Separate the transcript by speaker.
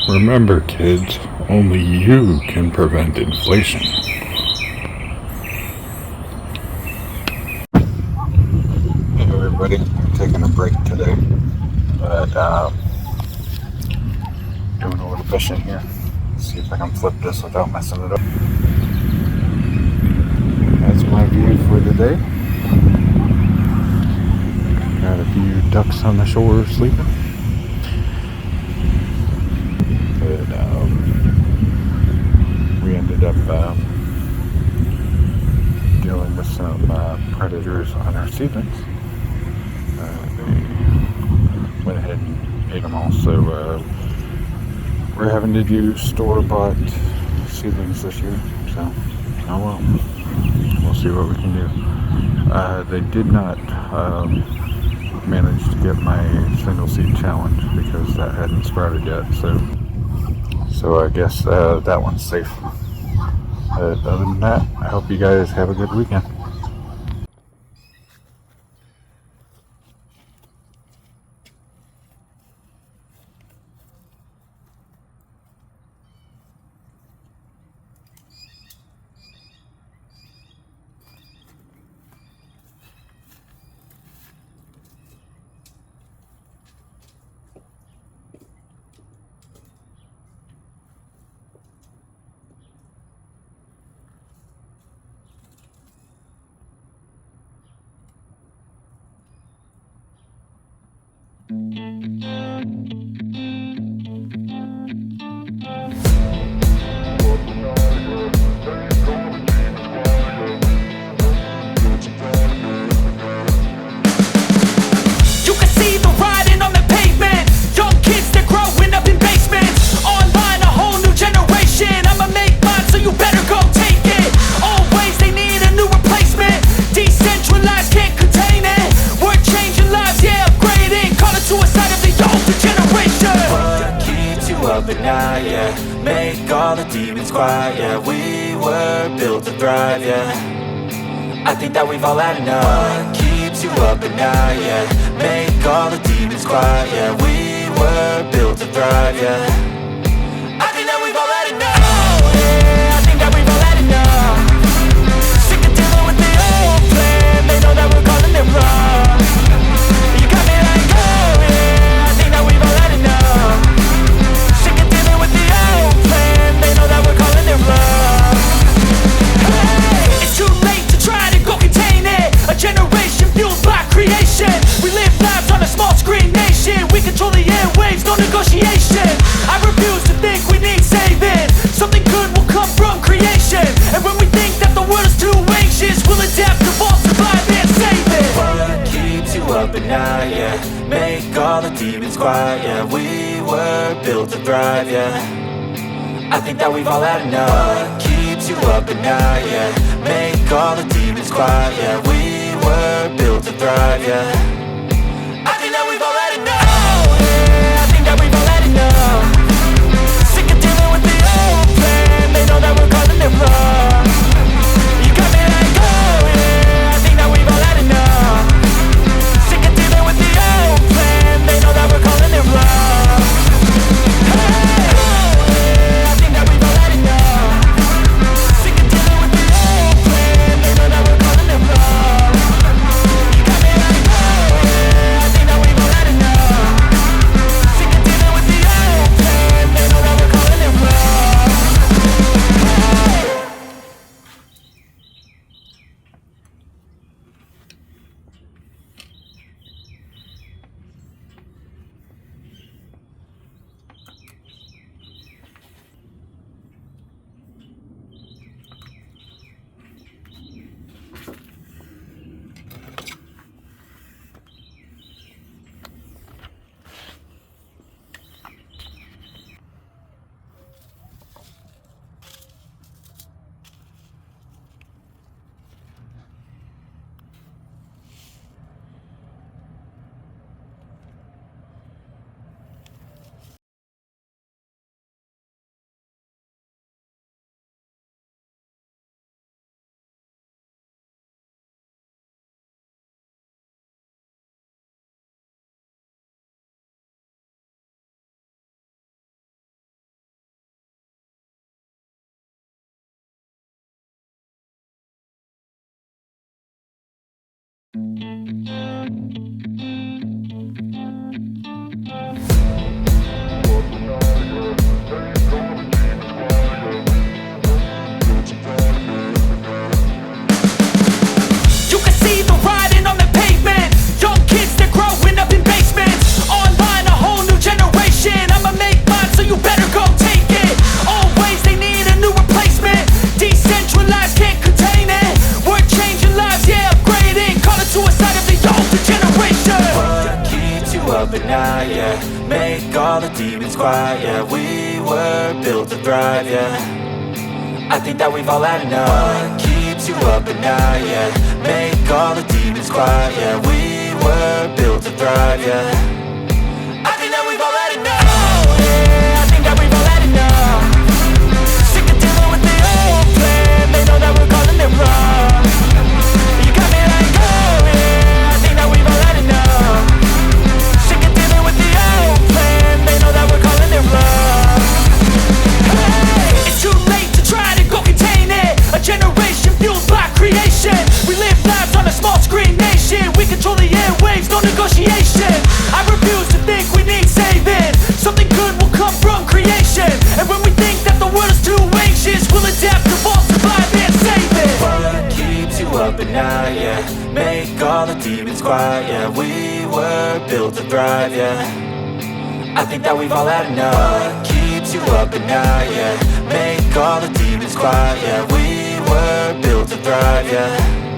Speaker 1: Remember, kids, only you can prevent inflation. Hey everybody, I'm taking a break today, but doing a little fishing here. See if I can flip this without messing it up. That's my view for the day. Got a few ducks on the shore sleeping. But we ended up dealing with some predators on our seedlings. They went ahead and ate them all, so we're having to do store-bought seedlings this year. So, oh well, we'll see what we can do. They did not manage to get my single seed challenge because that hadn't sprouted yet. So I guess that one's safe. Other than that, I hope you guys have a good weekend.
Speaker 2: Up at night, yeah. Make all the demons quiet, yeah. We were built to thrive, yeah. I think that we've all had enough. What keeps you up at night, yeah. Make all the demons quiet, yeah. We were built to thrive, yeah. I think that we've all had enough. Oh, yeah, I think that we've all had enough. Sick of dealing with the old plan. They know that we're calling it wrong. You got me like, oh, yeah, I think that we've all had enough. It's too late to try to go contain it. A generation fueled by creation. We live lives on a small screen nation. We control the airwaves, no negotiation. I refuse to think we need saving. Something good will come from creation. And when we think that the world is too anxious, we'll adapt, evolve, survive and save it. What keeps you up at night, yeah. Make all the demons quiet, yeah. We were built to thrive, yeah. I think that we've all had enough. What keeps you up at night, yeah. Make all the demons quiet, yeah. We were built to thrive, yeah. I think that we've all had enough. Oh, yeah, I think that we've all had enough. Sick of dealing with the old plan. They know that we're calling it wrong. You got me like, oh, yeah, I think that we've all had enough. Sick of dealing with the old plan. They know that we're calling it wrong. You can see the writing on the pavement. Young kids, they're growing up in basements. Online, a whole new generation. I'ma make mine, so you better go take it. Always, they need a new replacement. Decentralized, can't contain it. We're changing lives, yeah, upgrading. Call it suicide of the older generation.
Speaker 3: What keeps you up at night, yeah? Make all the demons quiet, yeah. We were built to thrive, yeah. I think that we've all had enough. What keeps you up at night, yeah? Make all the demons quiet, yeah. We were built to thrive, yeah. I think that we've all had enough. Oh yeah, I think that we've all had enough. Sick of dealing with the old plan. They know that we're calling it wrong. You got me like, oh yeah, I think that we've all had enough. Sick of dealing with the old plan. They know that we're calling it wrong.
Speaker 2: Hey, it's too late to try to go contain it. A generation fueled by creation. We live lives on a small screen nation. We control the airwaves, no negotiation. I refuse to think we need saving. Something good will come from creation. And when we think that the world is too anxious, we'll adapt, evolve, survive, and save it.
Speaker 3: What keeps you up at night, yeah? Make all the demons quiet, yeah. We were built to thrive, yeah. I think that we've all had enough. What keeps you up at night, yeah? Make all the demons quiet, yeah. We were built to thrive, yeah.